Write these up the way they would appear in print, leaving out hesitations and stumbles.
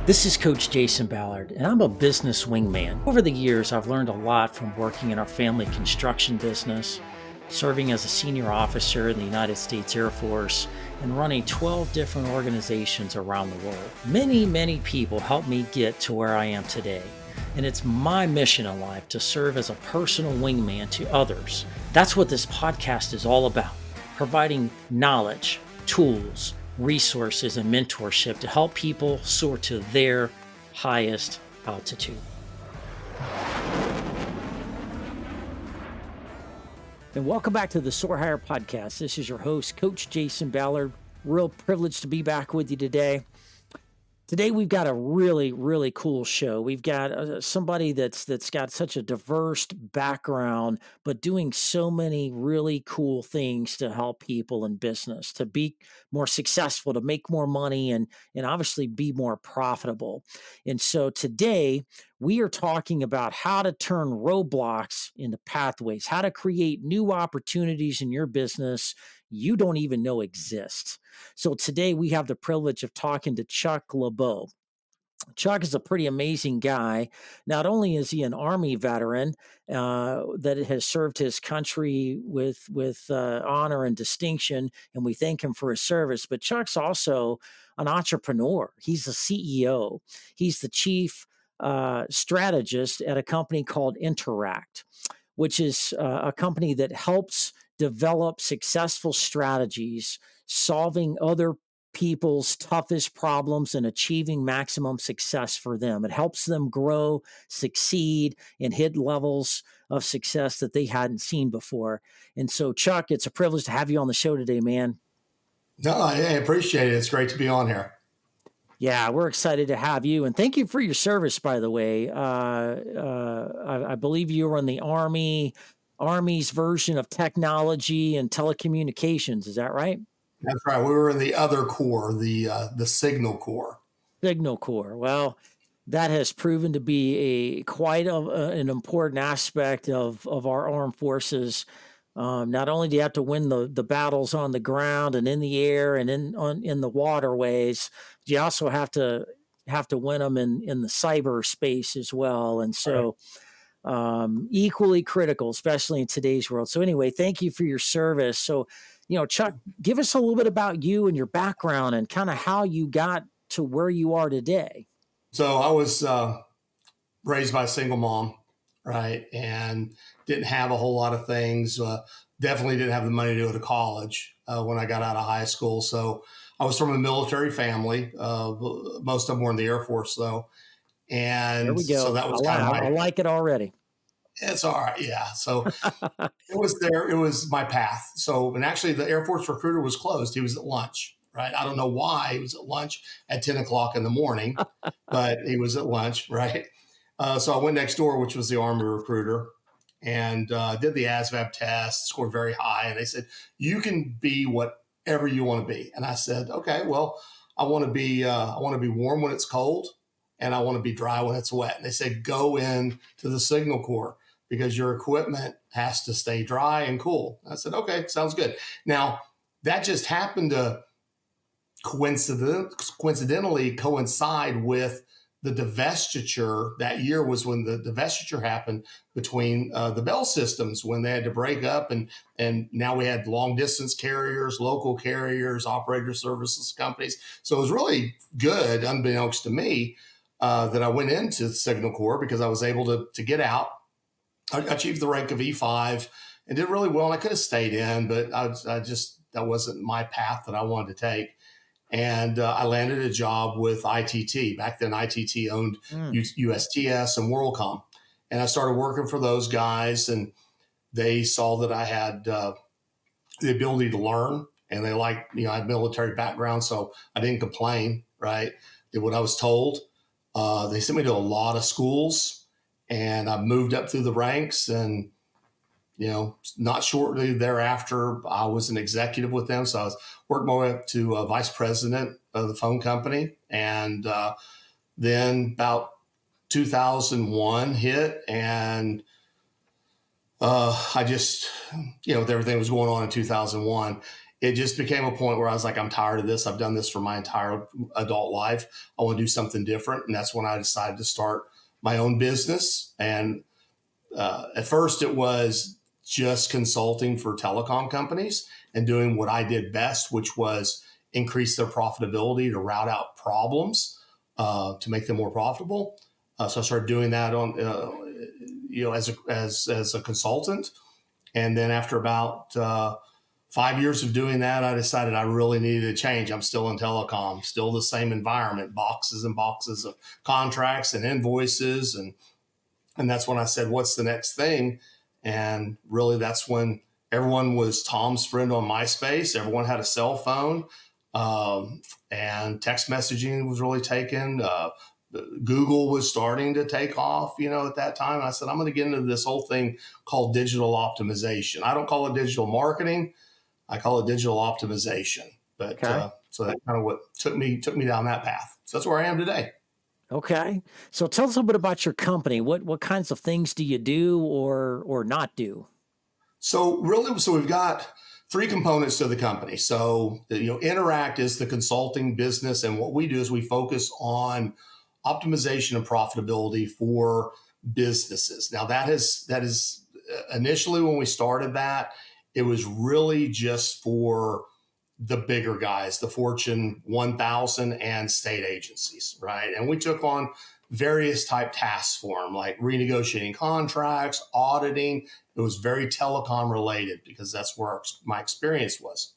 This is Coach Jason Ballard, and I'm a business wingman. Over the years, I've learned a lot from working in our family construction business, serving as a senior officer in the United States Air Force, and running 12 different organizations around the world. Many people helped me get to where I am today, and it's my mission in life to serve as a personal wingman to others. That's what this podcast is all about, providing knowledge, tools, resources, and mentorship to help people soar to their highest altitude. And welcome back to the Soar Higher podcast. This is your host, Coach Jason Ballard. Real privileged to be back with you today. Today we've got a really cool show. We've got somebody that's got such a diverse background, but doing so many really cool things to help people in business, to be more successful, to make more money, and obviously be more profitable. And so today we are talking about how to turn roadblocks into pathways, how to create new opportunities in your business you don't even know exist. So today we have the privilege of talking to Chuck Leblo. Chuck is a pretty amazing guy. Not only is he an Army veteran that has served his country with honor and distinction, and we thank him for his service, but Chuck's also an entrepreneur. He's the CEO. He's the chief strategist at a company called Interact, which is a company that helps develop successful strategies, solving other people's toughest problems and achieving maximum success for them. It helps them grow, succeed, and hit levels of success that they hadn't seen before. And so, Chuck, it's a privilege to have you on the show today, man. No, I appreciate it. It's great to be on here. Yeah, we're excited to have you. And thank you for your service, by the way. I believe you were in the Army's version of technology and telecommunications. Is that right? That's right. We were in the other core, the Signal Corps. Signal Corps. Well, that has proven to be an important aspect of our armed forces. Not only do you have to win the battles on the ground and in the air and in the waterways, you also have to win them in the cyberspace as well. And so, equally critical, especially in today's world. So anyway, thank you for your service. So, Chuck, give us a little bit about you and your background and kind of how you got to where you are today. So I was raised by a single mom, right? And didn't have a whole lot of things. Definitely didn't have the money to go to college when I got out of high school. So I was from a military family. Most of them were in the Air Force, though. And There we go. so that was kind of I like it already. it's all right. Yeah. So it was my path. So, and actually the Air Force recruiter was closed. He was at lunch, right? I don't know why he was at lunch at 10 o'clock in the morning, but he was at lunch, right? So I went next door, which was the Army recruiter, and did the ASVAB test, scored very high. And they said, you can be whatever you want to be. And I said, okay, well, I want to be warm when it's cold, and I want to be dry when it's wet. And they said, go in to the Signal Corps because your equipment has to stay dry and cool. I said, okay, sounds good. Now, that just happened to coincidentally coincide with the divestiture. That year was when the divestiture happened between the Bell systems, when they had to break up, and now we had long distance carriers, local carriers, operator services companies. So it was really good, unbeknownst to me, that I went into the Signal Corps because I was able to get out. I achieved the rank of E5 and did really well. And I could have stayed in, but that wasn't my path that I wanted to take. And I landed a job with ITT. Back then, ITT owned USTS and WorldCom. And I started working for those guys, and they saw that I had the ability to learn, and they liked, I had military background, so I didn't complain, right? Did what I was told. They sent me to a lot of schools, and I moved up through the ranks, and not shortly thereafter, I was an executive with them. So I was working my way up to vice president of the phone company. And then about 2001 hit, and I just, with everything that was going on in 2001, it just became a point where I was like, I'm tired of this. I've done this for my entire adult life. I want to do something different. And that's when I decided to start my own business. And at first, it was just consulting for telecom companies and doing what I did best, which was increase their profitability to route out problems to make them more profitable. So I started doing that on, as a consultant. And then after about 5 years of doing that, I decided I really needed a change. I'm still in telecom, still the same environment, boxes and boxes of contracts and invoices. And that's when I said, what's the next thing? And really, that's when everyone was Tom's friend on MySpace. Everyone had a cell phone, and text messaging was really taken. Google was starting to take off, at that time. And I said, I'm going to get into this whole thing called digital optimization. I don't call it digital marketing. I call it digital optimization. But Okay. so that's kind of what took me down that path. So that's where I am today. Okay. So tell us a little bit about your company. What kinds of things do you do or not do? So really, we've got three components to the company. So Interact is the consulting business, and what we do is we focus on optimization and profitability for businesses. Now that is initially when we started that, it was really just for the bigger guys, the Fortune 1000 and state agencies, right? And we took on various type tasks for them, like renegotiating contracts, auditing. It was very telecom related because that's where my experience was.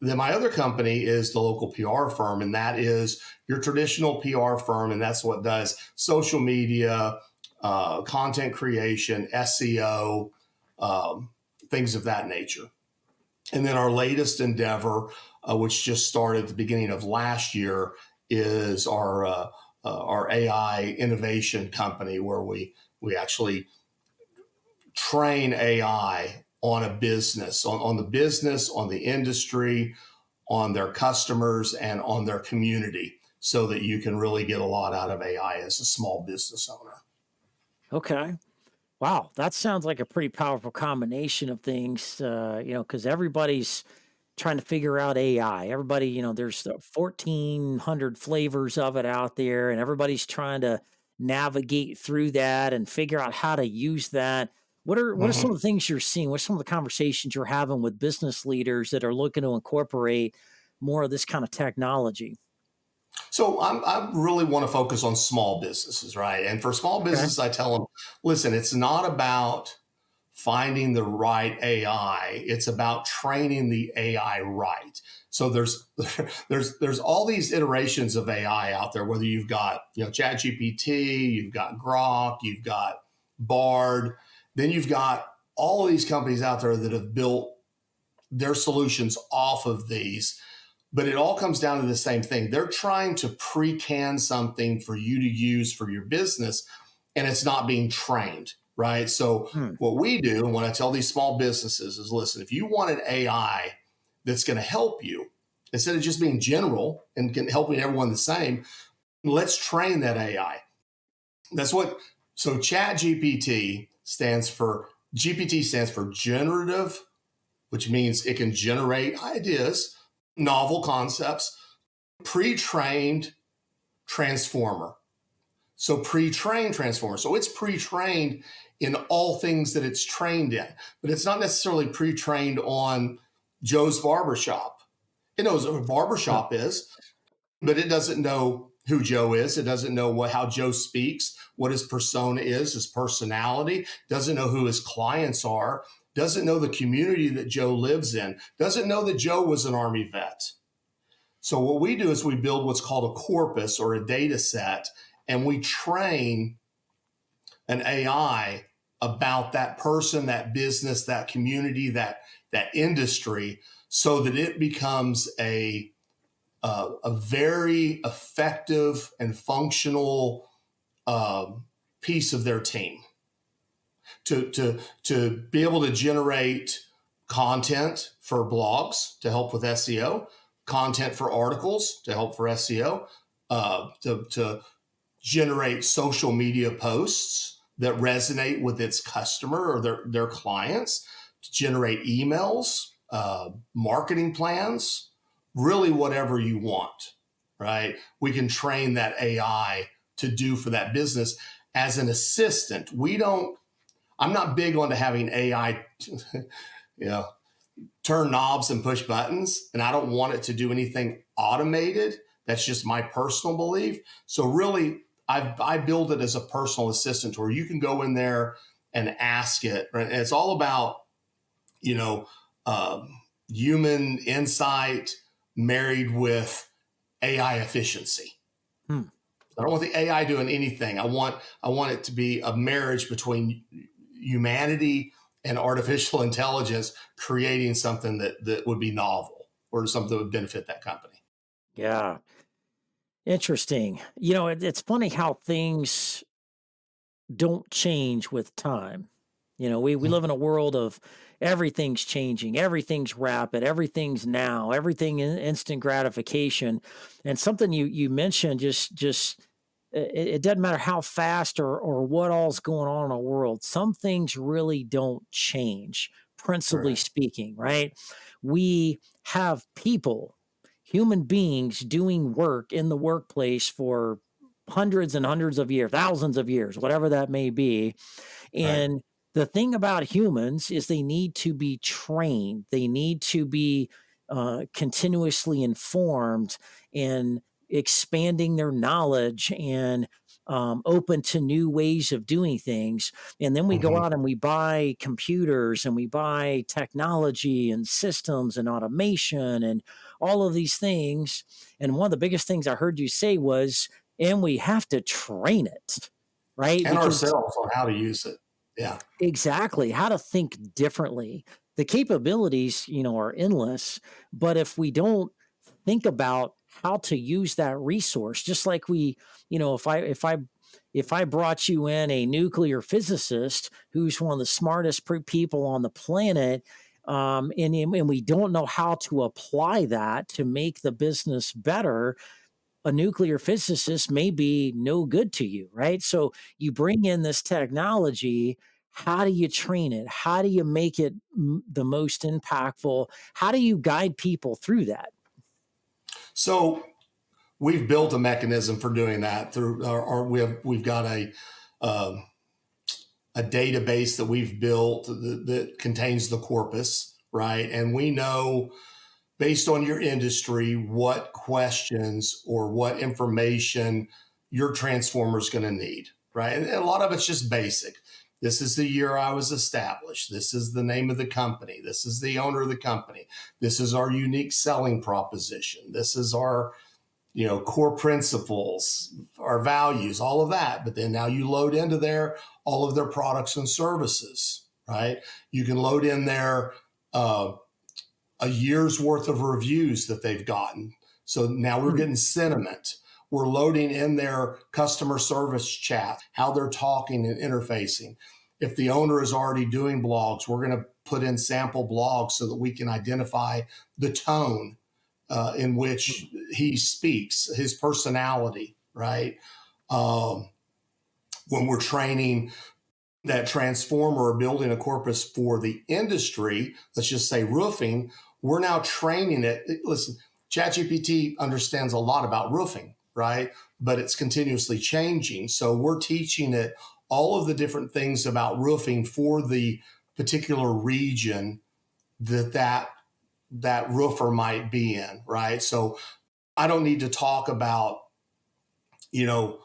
Then my other company is the local PR firm, and that is your traditional PR firm, and that's what does social media, content creation, SEO, things of that nature. And then our latest endeavor, which just started at the beginning of last year, is our AI innovation company, where we actually train AI on a business, on the business, on the industry, on their customers, and on their community, so that you can really get a lot out of AI as a small business owner. Okay. Wow, that sounds like a pretty powerful combination of things, because everybody's trying to figure out AI. Everybody, there's 1,400 flavors of it out there, and everybody's trying to navigate through that and figure out how to use that. What are some Mhm. of the things you're seeing? What's some of the conversations you're having with business leaders that are looking to incorporate more of this kind of technology? So I really want to focus on small businesses, right? And for small Okay. business, I tell them, listen, it's not about finding the right AI. It's about training the AI right. So there's all these iterations of AI out there. Whether you've got ChatGPT, you've got Grok, you've got Bard, then you've got all of these companies out there that have built their solutions off of these. But it all comes down to the same thing. They're trying to pre-can something for you to use for your business, and it's not being trained, right? So Hmm. what we do, and what I tell these small businesses is, listen, if you want an AI that's going to help you, instead of just being general and helping everyone the same, let's train that AI. That's what, so GPT stands for generative, which means it can generate ideas, novel concepts, pre-trained transformer. So pre-trained transformer. So it's pre-trained in all things that it's trained in, but it's not necessarily pre-trained on Joe's barbershop. It knows what a Huh. barbershop is, but it doesn't know who Joe is. It doesn't know how Joe speaks, what his persona is, his personality, doesn't know who his clients are, doesn't know the community that Joe lives in, doesn't know that Joe was an Army vet. So what we do is we build what's called a corpus or a data set, and we train an AI about that person, that business, that community, that industry, so that it becomes a very effective and functional piece of their team to be able to generate content for blogs to help with SEO, content for articles to help for SEO, to generate social media posts that resonate with its customer or their clients, to generate emails, marketing plans, really whatever you want, right? We can train that AI to do for that business as an assistant. I'm not big on having AI, turn knobs and push buttons, and I don't want it to do anything automated. That's just my personal belief. So really, I build it as a personal assistant where you can go in there and ask it. Right? And it's all about, you know, human insight married with AI efficiency. Hmm. I don't want the AI doing anything. I want it to be a marriage between humanity and artificial intelligence, creating something that would be novel or something that would benefit that company. Yeah. Interesting. It's funny how things don't change with time. We live in a world of everything's changing, everything's rapid, everything's now, everything instant gratification. And something you mentioned just it doesn't matter how fast or what all's going on in the world. Some things really don't change, principally Correct. speaking, right? We have people, human beings doing work in the workplace for hundreds and hundreds of years, thousands of years, whatever that may be. Right. And the thing about humans is they need to be trained, they need to be continuously informed and expanding their knowledge and open to new ways of doing things. And then we go Mm-hmm. out and we buy computers and we buy technology and systems and automation and all of these things. And one of the biggest things I heard you say was, and we have to train it, right? And Because ourselves on how to use it. Yeah. exactly, how to think differently. The capabilities, are endless, but if we don't think about how to use that resource, just like if I brought you in a nuclear physicist who's one of the smartest people on the planet, and we don't know how to apply that to make the business better, a nuclear physicist may be no good to you, right? So you bring in this technology. How do you train it? How do you make it the most impactful? How do you guide people through that? So we've built a mechanism for doing that through we've got um, a database that we've built that contains the corpus, right? And we know based on your industry what questions or what information your transformer is going to need, right? And a lot of it's just basic. This is the year I was established. This is the name of the company. This is the owner of the company. This is our unique selling proposition. This is our core principles, our values, all of that. But then now you load into there all of their products and services, right? You can load in there a year's worth of reviews that they've gotten. So now we're Hmm. getting sentiment. We're loading in their customer service chat, how they're talking and interfacing. If the owner is already doing blogs, we're going to put in sample blogs so that we can identify the tone in which he speaks, his personality, right? Um, when we're training that transformer or building a corpus for the industry, let's just say roofing, we're now training it. Listen, ChatGPT understands a lot about roofing, right? But it's continuously changing. So we're teaching it all of the different things about roofing for the particular region that roofer might be in, right? So I don't need to talk about, you know,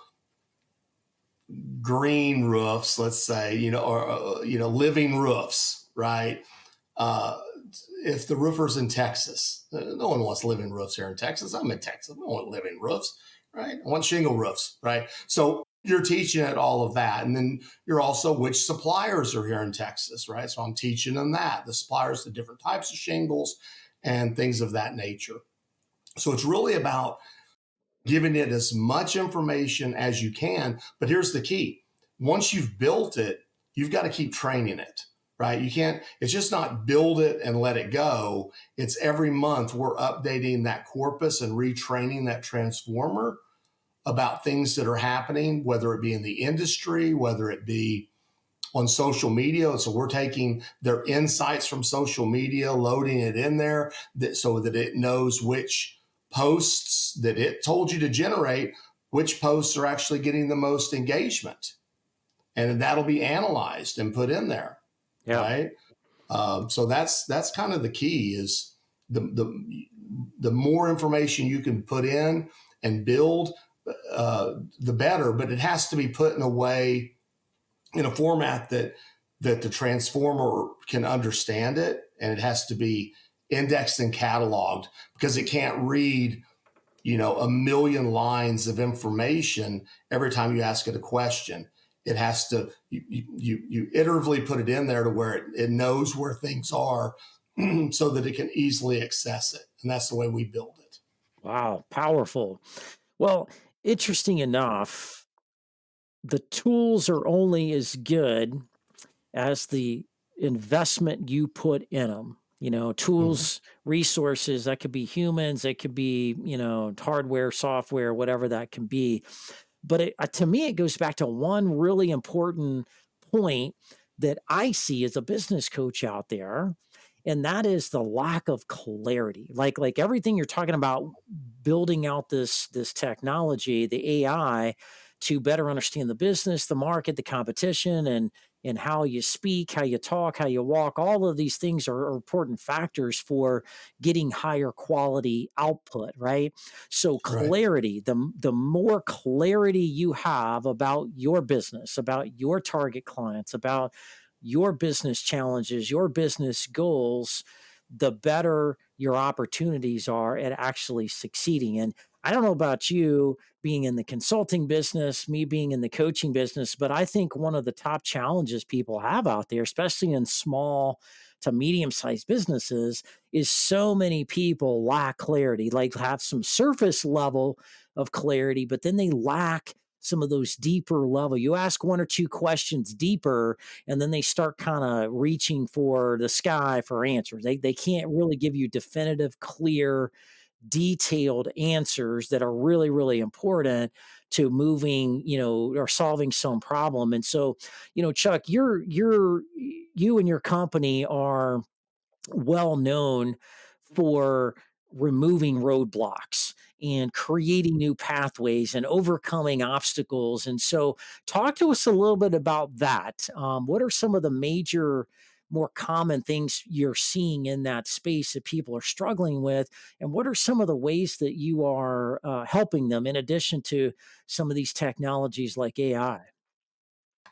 green roofs, let's say, or living roofs, right? Uh, if the roofer's in Texas, no one wants living roofs here in Texas. I'm in Texas. I don't want living roofs, right? I want shingle roofs, right? So you're teaching it all of that. And then you're also which suppliers are here in Texas, right? So I'm teaching them that, the suppliers, the different types of shingles and things of that nature. So it's really about giving it as much information as you can. But here's the key. Once you've built it, you've got to keep training it, right? You can't, it's just not build it and let it go. It's every month we're updating that corpus and retraining that transformer about things that are happening, whether it be in the industry, whether it be on social media. So we're taking their insights from social media, loading it in there so that it knows which posts that it told you to generate, which posts are actually getting the most engagement. And that'll be analyzed and put in there, Yeah. right? So that's kind of the key is the more information you can put in and build, the better. But it has to be put in a way, in a format that the transformer can understand it, and it has to be indexed and cataloged, because it can't read a million lines of information every time you ask it a question. It has to, you iteratively put it in there to where it knows where things are so that it can easily access it. And that's the way we build it. Wow. Powerful. Well, interesting enough, the tools are only as good as the investment you put in them. Mhm. Tools, resources, that could be humans, it could be, hardware, software, whatever that can be. But to me, it goes back to one really important point that I see as a business coach out there, and that is the lack of clarity. Like everything you're talking about, building out this technology, the AI, to better understand the business, the market, the competition, and how you speak, how you talk, how you walk. All of these things are important factors for getting higher quality output, right? So Right. clarity, the more clarity you have about your business, about your target clients, about your business challenges, your business goals, the better your opportunities are at actually succeeding. And I don't know about you being in the consulting business, me being in the coaching business, but I think one of the top challenges people have out there, especially in small to medium sized businesses, is so many people lack clarity, like have some surface level of clarity, but then they lack some of those deeper level. You ask one or two questions deeper, and then they start kind of reaching for the sky for answers. They can't really give you definitive, clear, detailed answers that are really, really important to moving, or solving some problem. And so, Chuck, you and your company are well known for removing roadblocks and creating new pathways and overcoming obstacles. And so, talk to us a little bit about that. What are some of the major, more common things you're seeing in that space that people are struggling with? And what are some of the ways that you are helping them in addition to some of these technologies like AI?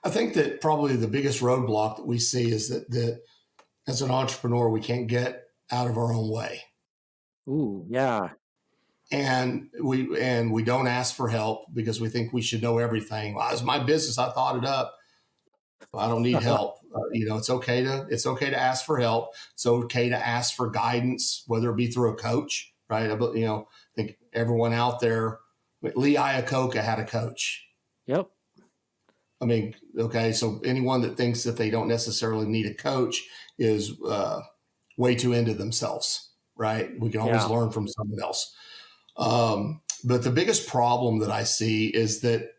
I think that probably the biggest roadblock that we see is that as an entrepreneur, we can't get out of our own way. Ooh, yeah. And we don't ask for help because we think we should know everything. Well, it's my business. I thought it up. I don't need help. It's okay to ask for help. It's okay to ask for guidance, whether it be through a coach, right? I think everyone out there, Lee Iacocca had a coach. Yep. I mean, okay, so anyone that thinks that they don't necessarily need a coach is way too into themselves, right? We can always Yeah. learn from someone else. But the biggest problem that I see is that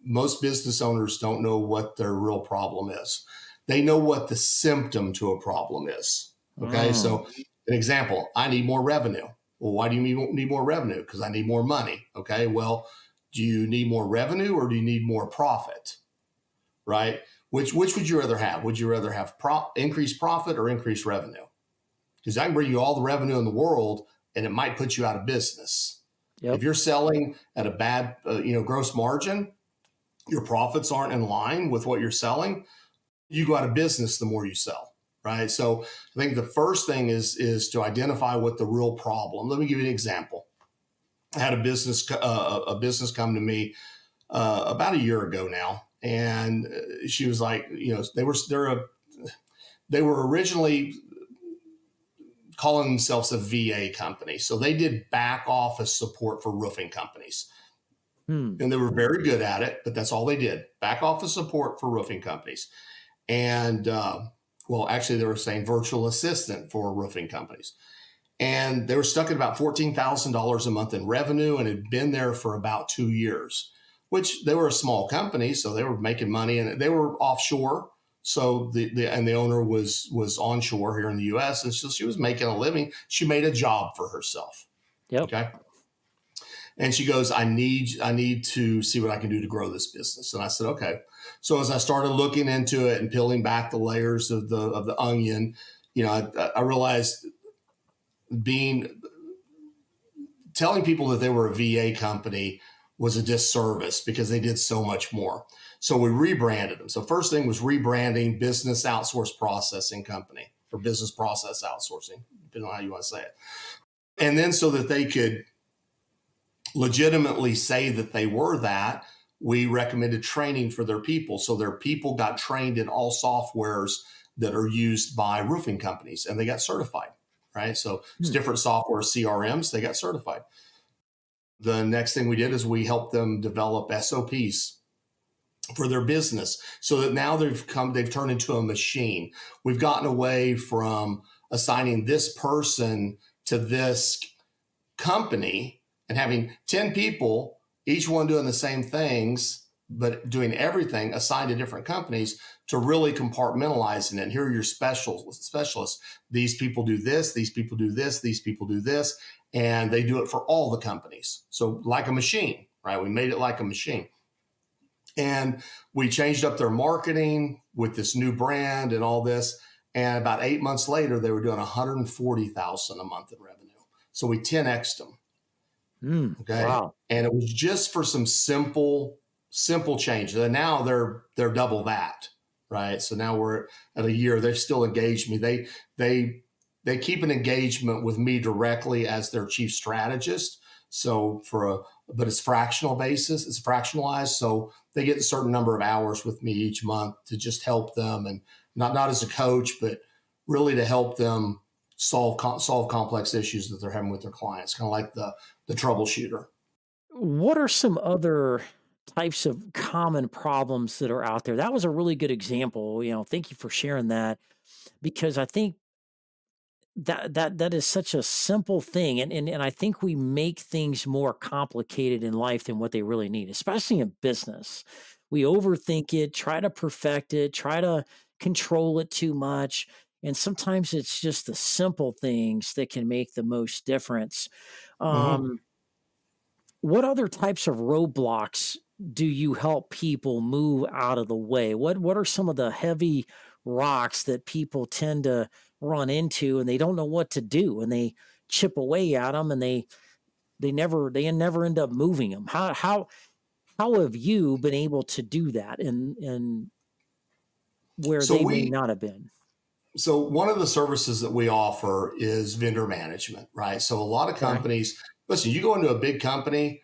most business owners don't know what their real problem is. They know what the symptom to a problem is. Okay. Mm, So, an example, I need more revenue. Well, why do you need more revenue? Because I need more money. Okay. Well, do you need more revenue or do you need more profit? Right. Which would you rather have? Would you rather have increased profit or increased revenue? Because I can bring you all the revenue in the world and it might put you out of business. If yep. you're selling at a bad, gross margin, your profits aren't in line with what you're selling, you go out of business the more you sell, right? So I think the first thing is to identify what the real problem. Let me give you an example. I had a business come to me about a year ago now, and she was like, they were originally calling themselves a VA company, so they did back office support for roofing companies. Hmm. And they were very good at it, but that's all they did, back office support for roofing companies. And well, actually, they were saying virtual assistant for roofing companies. And they were stuck at about $14,000 a month in revenue and had been there for about 2 years, which they were a small company. So they were making money and they were offshore. So the owner was onshore here in the U.S. and so she was making a living. She made a job for herself. Yep. Okay. And she goes, I need to see what I can do to grow this business. And I said, okay. So as I started looking into it and peeling back the layers of the onion, I realized telling people that they were a VA company was a disservice because they did so much more. So we rebranded them. So first thing was rebranding business outsource processing company or business process outsourcing, depending on how you want to say it. And then so that they could legitimately say that they were that, we recommended training for their people. So their people got trained in all softwares that are used by roofing companies and they got certified, right? So it's different software, CRMs, they got certified. The next thing we did is we helped them develop SOPs for their business so that now they've turned into a machine. We've gotten away from assigning this person to this company and having 10 people, each one doing the same things, but doing everything assigned to different companies, to really compartmentalizing it. And here are your specialists. These people do this, these people do this, these people do this, and they do it for all the companies. So like a machine, right? We made it like a machine. And we changed up their marketing with this new brand and all this. And about 8 months later, they were doing $140,000 a month in revenue. So we 10x'd them. Okay. Wow. And it was just for some simple changes. And now they're double that. Right. So now we're at a year, they still engage me. They keep an engagement with me directly as their chief strategist. So but it's fractional basis, it's fractionalized. So they get a certain number of hours with me each month to just help them, and not as a coach, but really to help them solve complex issues that they're having with their clients, kind of like the troubleshooter. What are some other types of common problems that are out there? That was a really good example. Thank you for sharing that, because I think that is such a simple thing, and I think we make things more complicated in life than what they really need, especially in business. We overthink it, try to perfect it, try to control it too much, and sometimes it's just the simple things that can make the most difference. Mm-hmm. Um, what other types of roadblocks do you help people move out of the way? What are some of the heavy rocks that people tend to run into and they don't know what to do, and they chip away at them, and they never end up moving them? How have you been able to do that in where So they may we not have been? So one of the services that we offer is vendor management, right? So a lot of Okay. companies, listen, you go into a big company,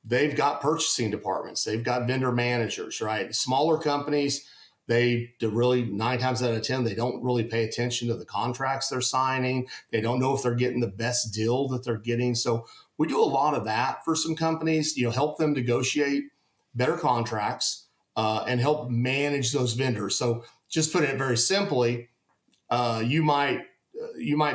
they've got purchasing departments, they've got vendor managers, right? Smaller companies, they really 9 times out of 10, they don't really pay attention to the contracts they're signing. They don't know if they're getting the best deal that they're getting. So we do a lot of that for some companies, help them negotiate better contracts and help manage those vendors. So just put it very simply, you might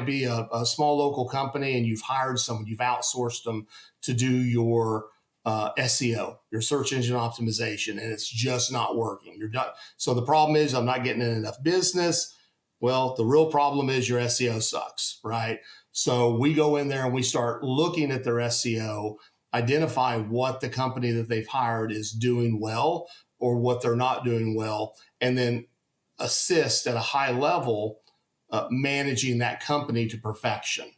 be a small local company and you've hired someone, you've outsourced them to do your SEO, your search engine optimization, and it's just not working. You're done. So the problem is I'm not getting in enough business. Well, the real problem is your SEO sucks, right? So we go in there and we start looking at their SEO, identify what the company that they've hired is doing well or what they're not doing well, and then assist at a high level managing that company to perfection.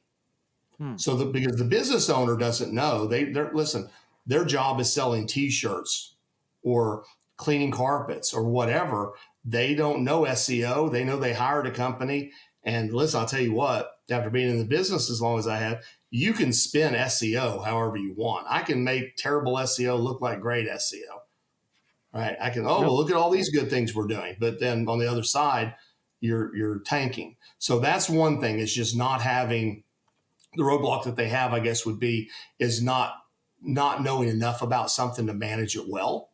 Hmm. So that because the business owner doesn't know, listen, their job is selling T-shirts or cleaning carpets or whatever. They don't know SEO. They know they hired a company. And listen, I'll tell you what, after being in the business as long as I have, you can spin SEO however you want. I can make terrible SEO look like great SEO, right? I can, oh, Yep. well, look at all these good things we're doing. But then on the other side, you're tanking. So that's one thing, is just not having the roadblock that they have, I guess, would be is not knowing enough about something to manage it well.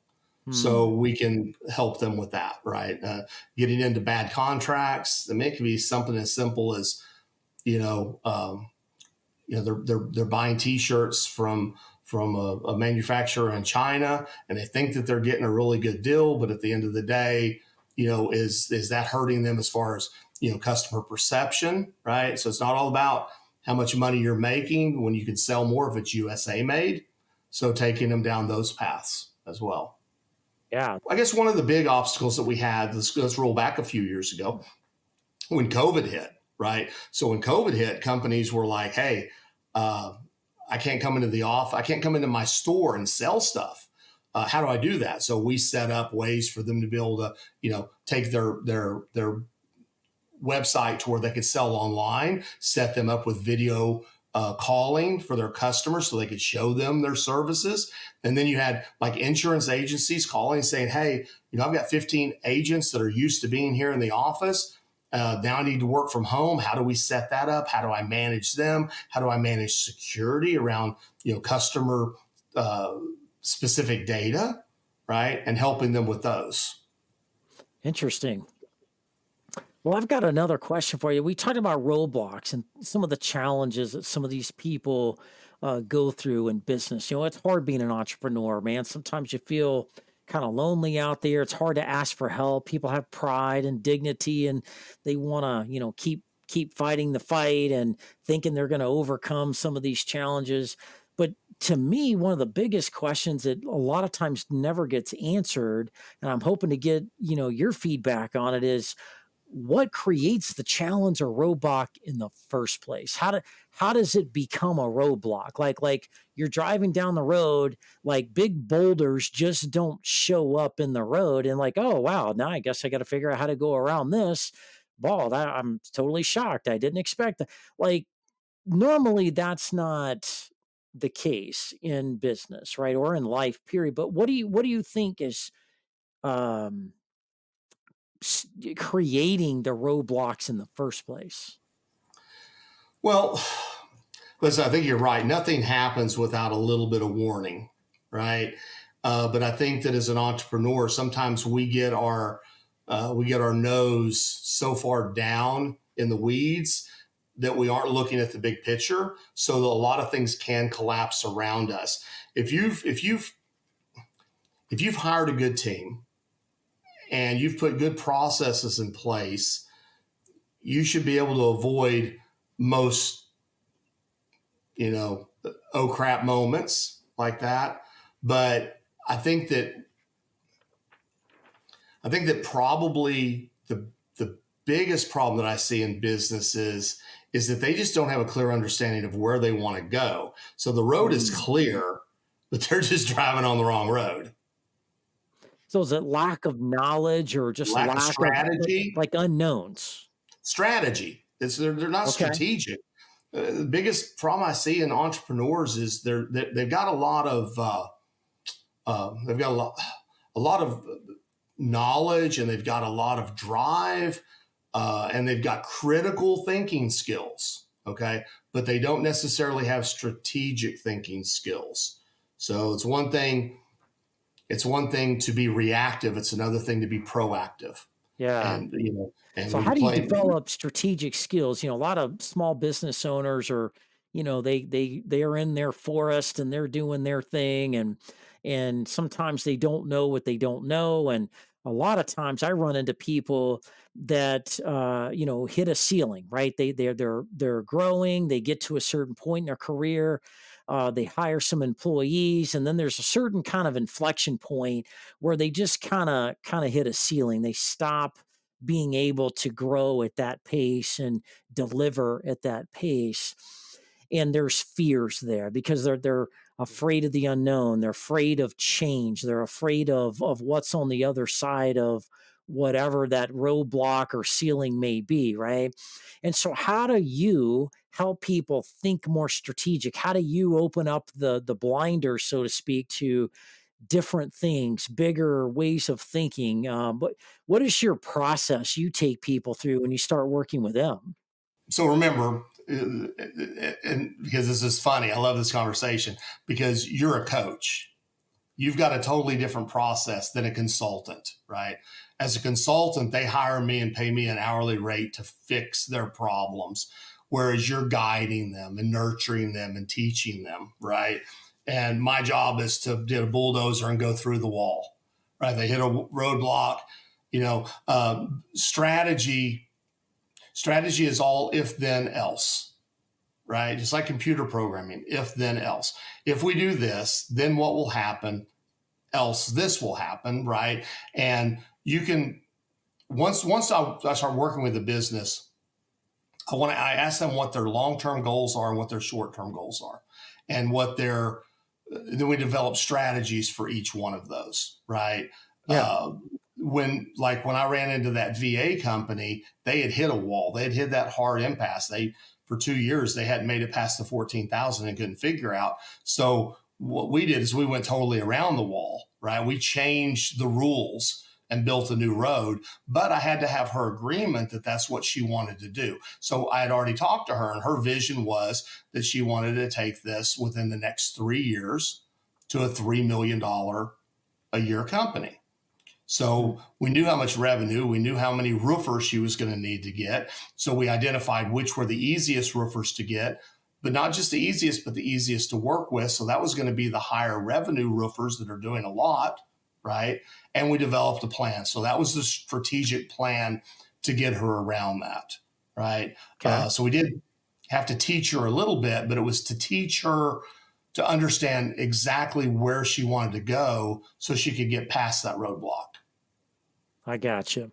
So Hmm. we can help them with that, right? Getting into bad contracts. I mean, it could be something as simple as you know, um, they're buying T-shirts from a manufacturer in China, and they think that they're getting a really good deal, but at the end of the day, is that hurting them as far as, customer perception, right? So it's not all about how much money you're making when you can sell more if it's USA made. So taking them down those paths as well. Yeah. I guess one of the big obstacles that we had, let's roll back a few years ago when COVID hit, right? So when COVID hit, companies were like, hey, I can't come into the office. I can't come into my store and sell stuff. How do I do that? So we set up ways for them to be able to, take their website to where they could sell online, set them up with video calling for their customers so they could show them their services. And then you had like insurance agencies calling saying, hey, I've got 15 agents that are used to being here in the office. Now I need to work from home. How do we set that up? How do I manage them? How do I manage security around, customer specific data, right? And helping them with those. Interesting. Well, I've got another question for you. We talked about roadblocks and some of the challenges that some of these people go through in business. It's hard being an entrepreneur, man. Sometimes you feel kind of lonely out there. It's hard to ask for help. People have pride and dignity, and they want to, keep fighting the fight and thinking they're going to overcome some of these challenges. But to me, one of the biggest questions that a lot of times never gets answered, and I'm hoping to get, your feedback on it, is what creates the challenge or roadblock in the first place? How does it become a roadblock? Like you're driving down the road, like big boulders just don't show up in the road, and like, oh wow, now I guess I got to figure out how to go around this ball. I'm totally shocked. I didn't expect that. Like normally that's not the case in business, right? Or in life, period. But what do you think is um creating the roadblocks in the first place? Well, listen, I think you're right. Nothing happens without a little bit of warning, right? But I think that as an entrepreneur, sometimes we get our nose so far down in the weeds that we aren't looking at the big picture. So that a lot of things can collapse around us. If you've hired a good team and you've put good processes in place, you should be able to avoid most, oh crap moments like that. But I think that probably the biggest problem that I see in businesses is that they just don't have a clear understanding of where they want to go. So the road is Mm. clear, but they're just driving on the wrong road. So is it lack of knowledge or just Lack of lack of strategy, like unknowns? they're not Okay. strategic. The biggest problem I see in entrepreneurs is they've got a lot of they've got a lot of knowledge, and they've got a lot of drive, and they've got critical thinking skills. Okay, but they don't necessarily have strategic thinking skills. So it's one thing to be reactive. It's another thing to be proactive. Yeah. And and So when you how do you play, develop strategic skills? A lot of small business owners are, they are in their forest and they're doing their thing, and sometimes they don't know what they don't know, and a lot of times I run into people that hit a ceiling, right? They're growing, they get to a certain point in their career, they hire some employees, and then there's a certain kind of inflection point where they just kind of hit a ceiling. They stop being able to grow at that pace and deliver at that pace. And there's fears there because they're afraid of the unknown. They're afraid of change. They're afraid of what's on the other side of whatever that roadblock or ceiling may be, right? And so how do you help people think more strategic? How do you open up the blinders, so to speak, to different things, bigger ways of thinking? But what is your process you take people through when you start working with them? so remember, and because this is funny, I love this conversation because you're a coach. You've got a totally different process than a consultant, right? As a consultant, they hire me and pay me an hourly rate to fix their problems, whereas you're guiding them and nurturing them and teaching them, right? And my job is to get a bulldozer and go through the wall, right? They hit a roadblock. Strategy is all if then else, right? Just like computer programming, if then else. If we do this, then what will happen? Else this will happen, right? And you can once I start working with the business, I ask them what their long term goals are and what their short term goals are, and then we develop strategies for each one of those, right? Yeah. When I ran into that VA company, they had hit a wall. They had hit that hard impasse. For 2 years they hadn't made it past the 14,000 and couldn't figure out. So what we did is we went totally around the wall, right? We changed the rules and built a new road, but I had to have her agreement that that's what she wanted to do. So I had already talked to her, and her vision was that she wanted to take this within the next 3 years to a $3 million a year company. So we knew how much revenue, we knew how many roofers she was going to need to get. So we identified which were the easiest roofers to get, but not just the easiest, but the easiest to work with. So that was going to be the higher revenue roofers that are doing a lot, right? And we developed a plan. So that was the strategic plan to get her around that, right? Okay. So we did have to teach her a little bit, but it was to teach her to understand exactly where she wanted to go so she could get past that roadblock. I gotcha.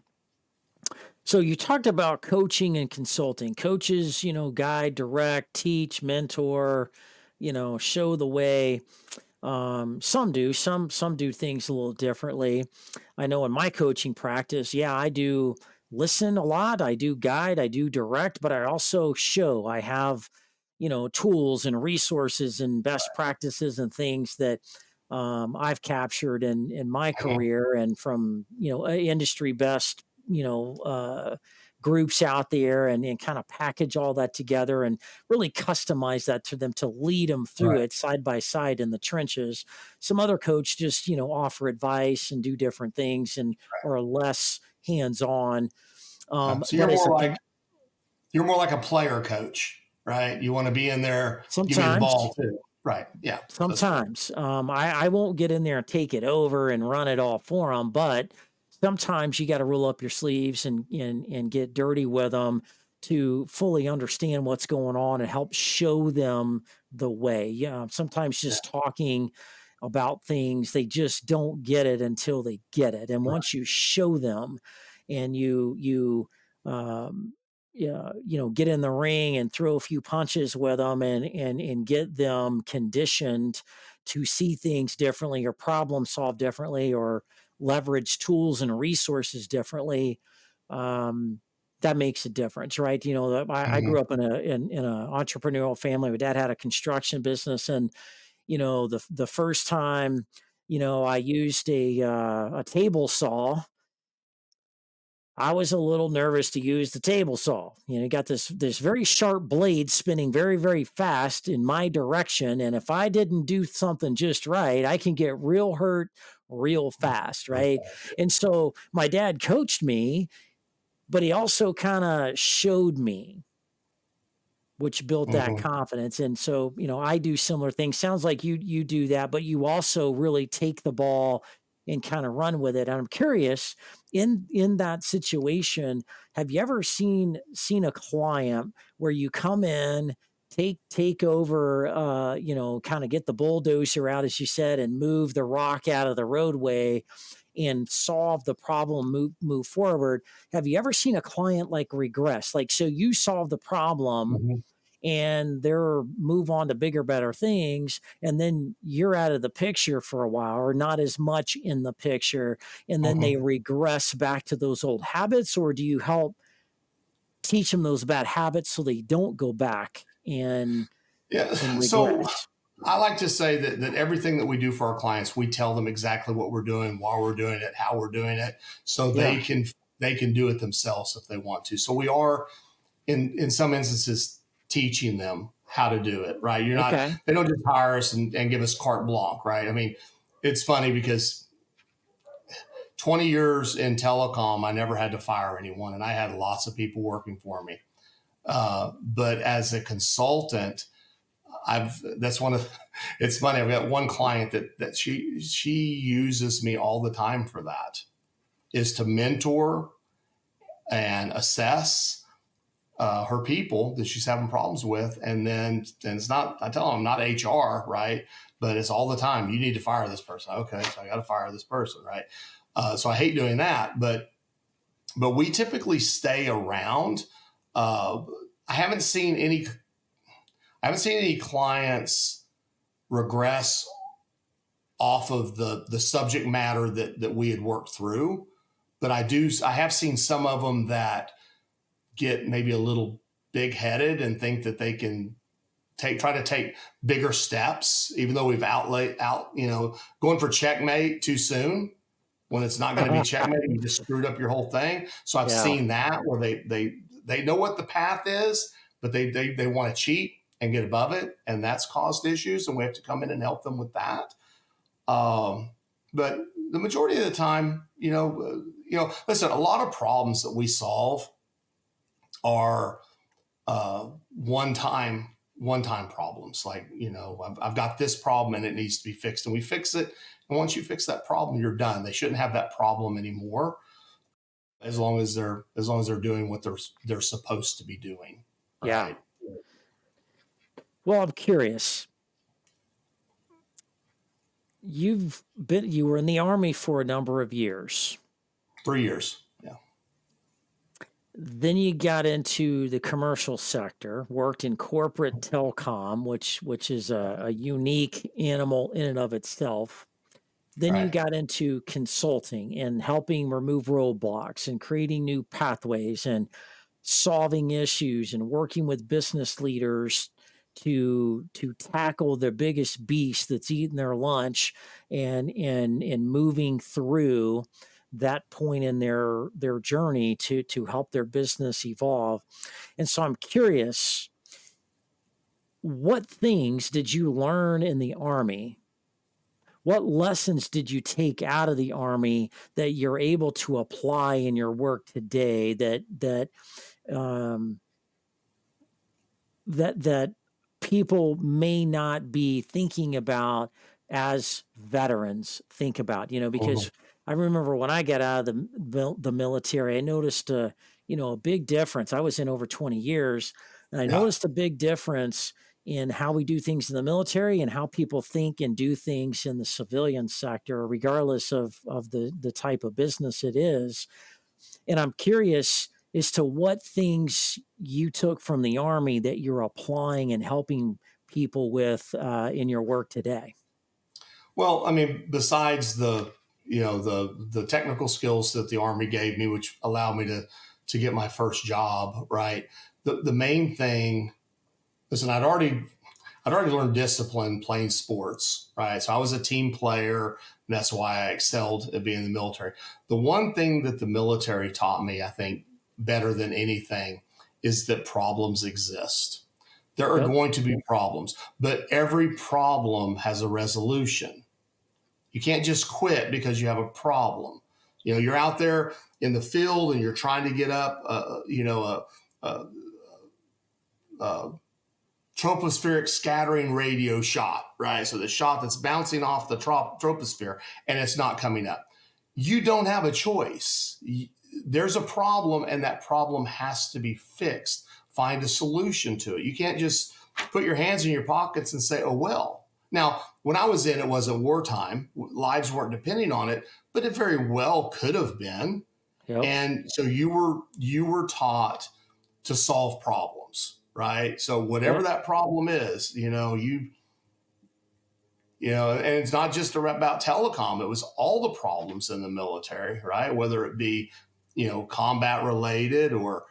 So you talked about coaching and consulting. Coaches, guide, direct, teach, mentor, show the way. Some do, some do things a little differently. I know in my coaching practice, yeah, I do listen a lot. I do guide, I do direct, but I also show. I have, tools and resources and best practices and things that I've captured in my Mhm. career and from industry best groups out there and kind of package all that together and really customize that to them to lead them through Right. it side by side in the trenches. Some other coach just offer advice and do different things and are less hands on. So But as a con- you're more like a player coach, right? You want to be in there, give me the sometimes ball too. Right. Yeah. That's cool. Sometimes I won't get in there and take it over and run it all for them, but sometimes you got to roll up your sleeves and get dirty with them to fully understand what's going on and help show them the way. Yeah, sometimes Yeah. just talking about things, they just don't get it until they get it. And Right. once you show them and um, yeah, get in the ring and throw a few punches with them and get them conditioned to see things differently or problem solve differently or leverage tools and resources differently. Um, that makes a difference, right? I Mhm. grew up in a entrepreneurial family. My dad had a construction business, and the first time I used a table saw, I was a little nervous to use the table saw. You got this very sharp blade spinning very, very fast in my direction. And if I didn't do something just right, I can get real hurt real fast, right? And so my dad coached me, but he also kind of showed me, which built that Mhm. confidence. And so, I do similar things. Sounds like you do that, but you also really take the ball and kind of run with it. And I'm curious, in that situation, have you ever seen a client where you come in, take over, kind of get the bulldozer out, as you said, and move the rock out of the roadway and solve the problem, move forward? Have you ever seen a client like regress? Like, so you solve the problem Mhm. and they're move on to bigger, better things. And then you're out of the picture for a while or not as much in the picture. And then they Mhm. regress back to those old habits, or do you help teach them those bad habits so they don't go back Yeah. and So regress? I like to say that everything that we do for our clients, we tell them exactly what we're doing, why we're doing it, how we're doing it, so Yeah. they can do it themselves if they want to. So we are in some instances teaching them how to do it, right? Okay. They don't just hire us and give us carte blanche, right? I mean, it's funny because 20 years in telecom, I never had to fire anyone, and I had lots of people working for me. But as a consultant, that's one of it's funny. I've got one client that she uses me all the time for that. is to mentor and assess her people that she's having problems with. And it's not, I tell them I'm not HR, right? But it's all the time. You need to fire this person. Okay, so I got to fire this person, right? So I hate doing that, but we typically stay around. I haven't seen any clients regress off of the subject matter that we had worked through, but I have seen some of them that get maybe a little big headed and think that they can try to take bigger steps, even though we've going for checkmate too soon when it's not going to be checkmate. You just screwed up your whole thing. So I've Yeah. seen that where they know what the path is, but they want to cheat and get above it. And that's caused issues. And we have to come in and help them with that. But the majority of the time, listen, a lot of problems that we solve are one-time problems. Like, I've got this problem and it needs to be fixed, and we fix it. And once you fix that problem, you're done. They shouldn't have that problem anymore, as long as they're doing what they're supposed to be doing. Yeah. Right? Well, I'm curious. You were in the Army for a number of years. 3 years. Yeah. Then you got into the commercial sector, worked in corporate telecom, which is a unique animal in and of itself. Then you Right. got into consulting and helping remove roadblocks and creating new pathways and solving issues and working with business leaders to tackle the biggest beast that's eating their lunch and moving through that point in their journey to help their business evolve. And so I'm curious, what things did you learn in the Army? What lessons did you take out of the Army that you're able to apply in your work today um, that people may not be thinking about as veterans think about, Mhm. because I remember when I got out of the military, I noticed a big difference. I was in over 20 years, and I Yeah. noticed a big difference in how we do things in the military and how people think and do things in the civilian sector, regardless of the type of business it is. And I'm curious as to what things you took from the Army that you're applying and helping people with in your work today. Well, I mean, besides the technical skills that the Army gave me, which allowed me to get my first job, right? The main thing, listen, I'd already learned discipline playing sports, right? So I was a team player, and that's why I excelled at being in the military. The one thing that the military taught me, I think, better than anything, is that problems exist. There are Yep. going to be problems, but every problem has a resolution. You can't just quit because you have a problem. You're out there in the field and you're trying to get up, a, a tropospheric scattering radio shot, right? So the shot that's bouncing off the troposphere and it's not coming up. You don't have a choice. There's a problem, and that problem has to be fixed. Find a solution to it. You can't just put your hands in your pockets and say, oh, well. Now, when I was in, it wasn't wartime. Lives weren't depending on it, but it very well could have been. Yep. And so you were taught to solve problems, right? So whatever Yep. that problem is, and it's not just about telecom. It was all the problems in the military, right? Whether it be, combat related, or,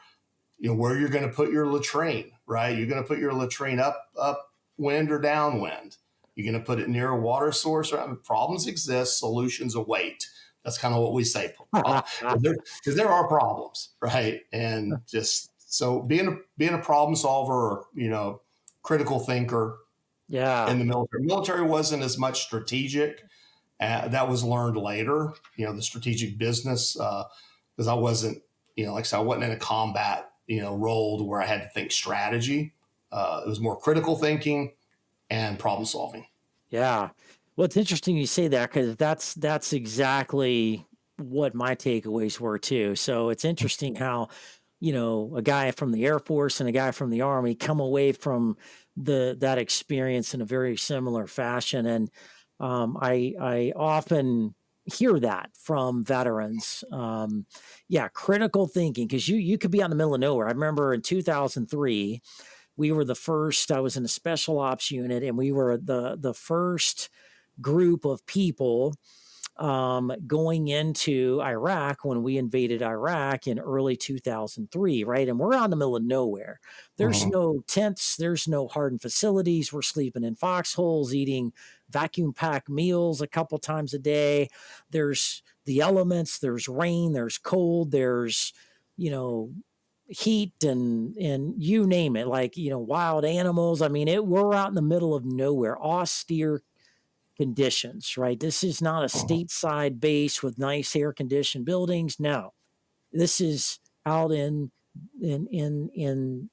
where you're going to put your latrine, right? You're going to put your latrine upwind or downwind. You're going to put it near a water source. Right? Problems exist, solutions await. That's kind of what we say, because there are problems, right? And just so being a problem solver, or critical thinker Yeah. in the military. Military wasn't as much strategic. That was learned later. The strategic business, because I wasn't, like I said, I wasn't in a combat role to where I had to think strategy. It was more critical thinking and problem solving. Yeah. Well, it's interesting you say that because that's exactly. what my takeaways were too. So it's interesting how, a guy from the Air Force and a guy from the Army come away from that experience in a very similar fashion. And I often hear that from veterans. Yeah, critical thinking, because you could be out in the middle of nowhere. I remember in 2003, we were the first. I was in a special ops unit, and we were the first group of people going into Iraq when we invaded Iraq in early 2003, right? And we're out in the middle of nowhere. There's Mhm. no tents, there's no hardened facilities. We're sleeping in foxholes, eating vacuum packed meals a couple times a day. There's the elements, there's rain, there's cold, there's, you know, heat and you name it, like, wild animals. I mean, we're out in the middle of nowhere, austere conditions, right? This is not a Mhm. stateside base with nice air conditioned buildings. No, this is out in the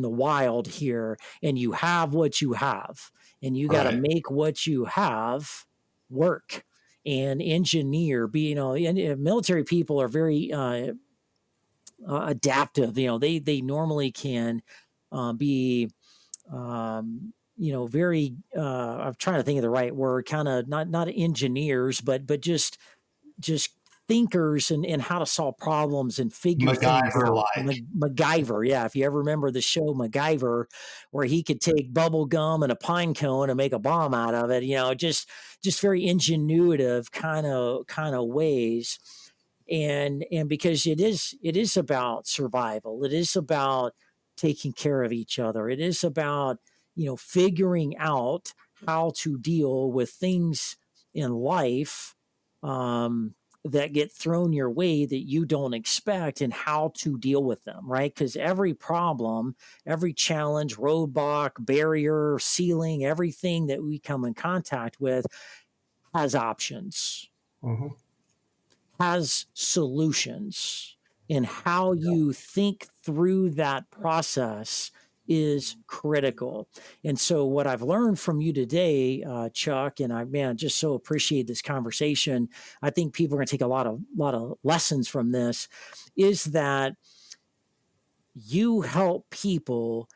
wild here, and you have what you have, and you got to Right. make what you have work and engineer. And military people are very adaptive. They normally can be very I'm trying to think of the right word, kind of not engineers, but just thinkers and how to solve problems and figure things out. MacGyver-like. MacGyver, yeah. If you ever remember the show MacGyver, where he could take bubble gum and a pine cone and make a bomb out of it, just very ingenuitive kind of ways. And because it is about survival, it is about taking care of each other, it is about figuring out how to deal with things in life um, that get thrown your way that you don't expect, and how to deal with them, right? Because every problem, every challenge, roadblock, barrier, ceiling, everything that we come in contact with has options, Mhm. has solutions, and how you think through that process is critical. And so, what I've learned from you today, Chuck, and man, just so appreciate this conversation. I think people are going to take a lot of lessons from this. Is that you help people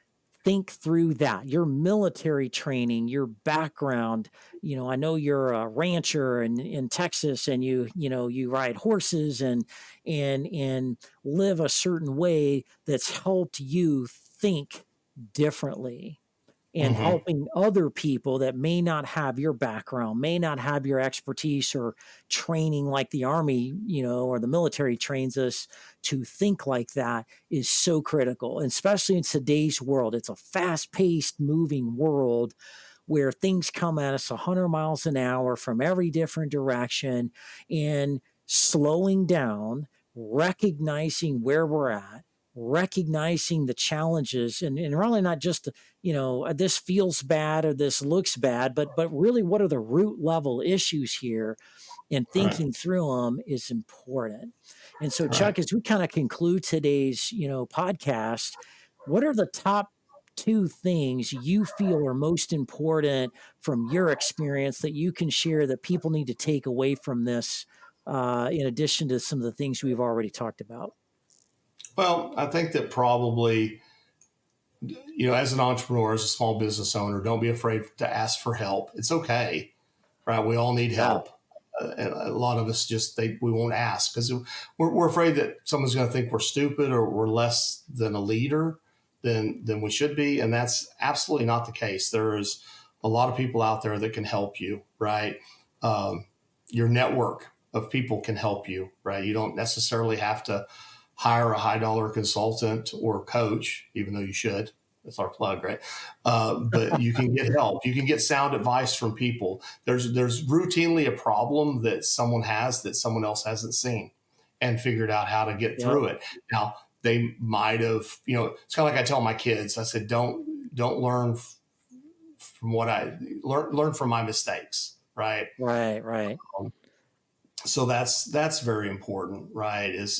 think through that, your military training, your background. I know you're a rancher in Texas, and you ride horses and live a certain way that's helped you think differently, and Mhm. helping other people that may not have your background, may not have your expertise or training like the Army, or the military trains us to think like that, is so critical. And especially in today's world, it's a fast paced, moving world where things come at us 100 miles an hour from every different direction. And slowing down, recognizing where we're at, recognizing the challenges, and really not just this feels bad or this looks bad, but really, what are the root level issues here, and Right. thinking through them is important. And so, Right. Chuck, as we kind of conclude today's podcast, what are the top two things you feel are most important from your experience that you can share that people need to take away from this, in addition to some of the things we've already talked about? Well, I think that probably, as an entrepreneur, as a small business owner, don't be afraid to ask for help. It's okay, right? We all need Yeah. help. And a lot of us we won't ask because we're afraid that someone's going to think we're stupid or we're less than a leader than we should be, and that's absolutely not the case. There is a lot of people out there that can help you, right? Um, your network of people can help you, right? You don't necessarily have to hire a high dollar consultant or coach, even though you should. That's our plug, right? But you can get help. You can get sound advice from people. There's routinely a problem that someone has that someone else hasn't seen and figured out how to get Yep. through it. Now they might have, it's kind of like I tell my kids. I said, don't learn from what I learn from my mistakes, right? Right. Right. Um, so that's very important, right? Is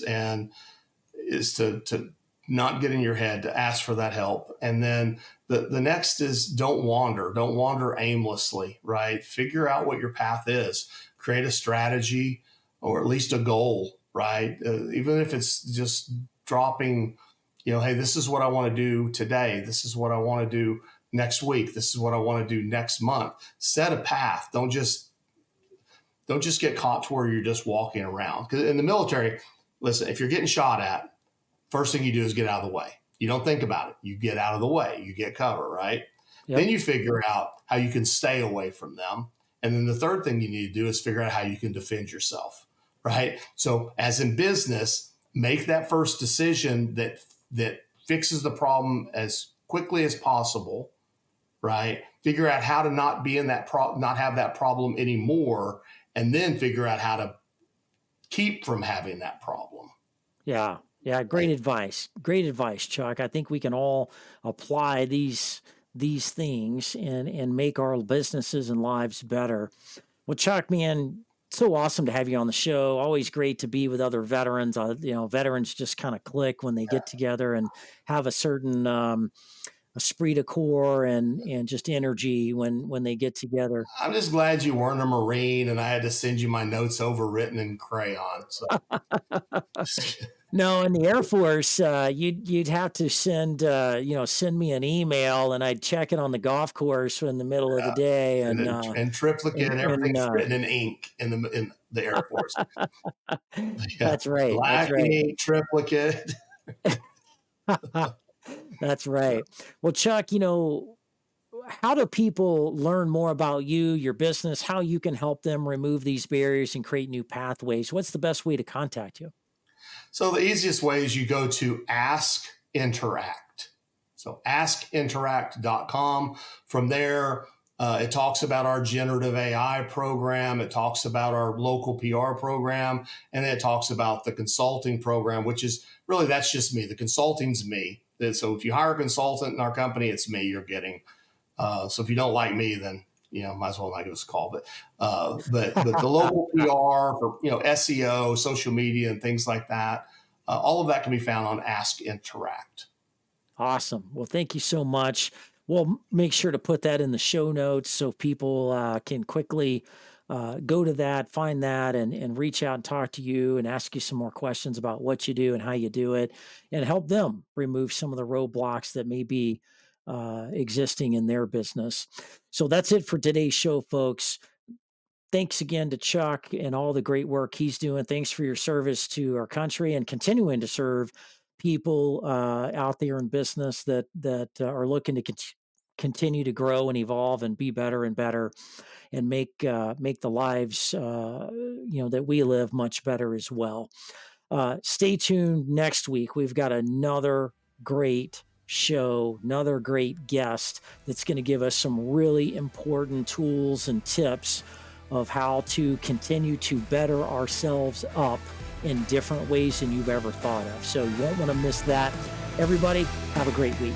to not get in your head, to ask for that help. And then the next is don't wander aimlessly, right? Figure out what your path is, create a strategy, or at least a goal, right? Even if it's just dropping, hey, this is what I want to do today. This is what I want to do next week. This is what I want to do next month. Set a path. Don't just get caught to where you're just walking around. Because in the military, listen, if you're getting shot at, first thing you do is get out of the way. You don't think about it. You get out of the way. You get cover, right? Yep. Then you figure out how you can stay away from them. And then the third thing you need to do is figure out how you can defend yourself, right? So as in business, make that first decision that fixes the problem as quickly as possible, right? Figure out how to not be in that not have that problem anymore, and then figure out how to keep from having that problem. Yeah. Yeah. Great advice. Great advice, Chuck. I think we can all apply these things and make our businesses and lives better. Well, Chuck, man, so awesome to have you on the show. Always great to be with other veterans. Veterans just kind of click when they get together and have a certain esprit de corps and just energy when they get together. I'm just glad you weren't a Marine and I had to send you my notes overwritten in crayon. So No, in the Air Force, you'd have to send me an email, and I'd check it on the golf course in the middle of the day, and and triplicate, everything's written in ink in the Air Force. Yeah, that's right. That's black right. ink, triplicate. That's right. Well, Chuck, how do people learn more about you, your business, how you can help them remove these barriers and create new pathways? What's the best way to contact you? So the easiest way is you go to Ask Interact. So askinteract.com. From there, it talks about our generative AI program. It talks about our local PR program. And then it talks about the consulting program, which is really, that's just me. The consulting's me. So if you hire a consultant in our company, it's me you're getting. So if you don't like me, then might as well not give us a call. But the local PR for SEO, social media, and things like that, all of that can be found on Ask Interact. Awesome. Well, thank you so much. We'll make sure to put that in the show notes so people can quickly go to that, find that, and reach out and talk to you and ask you some more questions about what you do and how you do it, and help them remove some of the roadblocks that may be existing in their business. So that's it for today's show, folks. Thanks again to Chuck and all the great work he's doing. Thanks for your service to our country and continuing to serve people out there in business that are looking to continue to grow and evolve and be better and better and make the lives that we live much better as well. Stay tuned next week. We've got another great show, another great guest that's going to give us some really important tools and tips of how to continue to better ourselves up in different ways than you've ever thought of. So you won't want to miss that. Everybody, have a great week.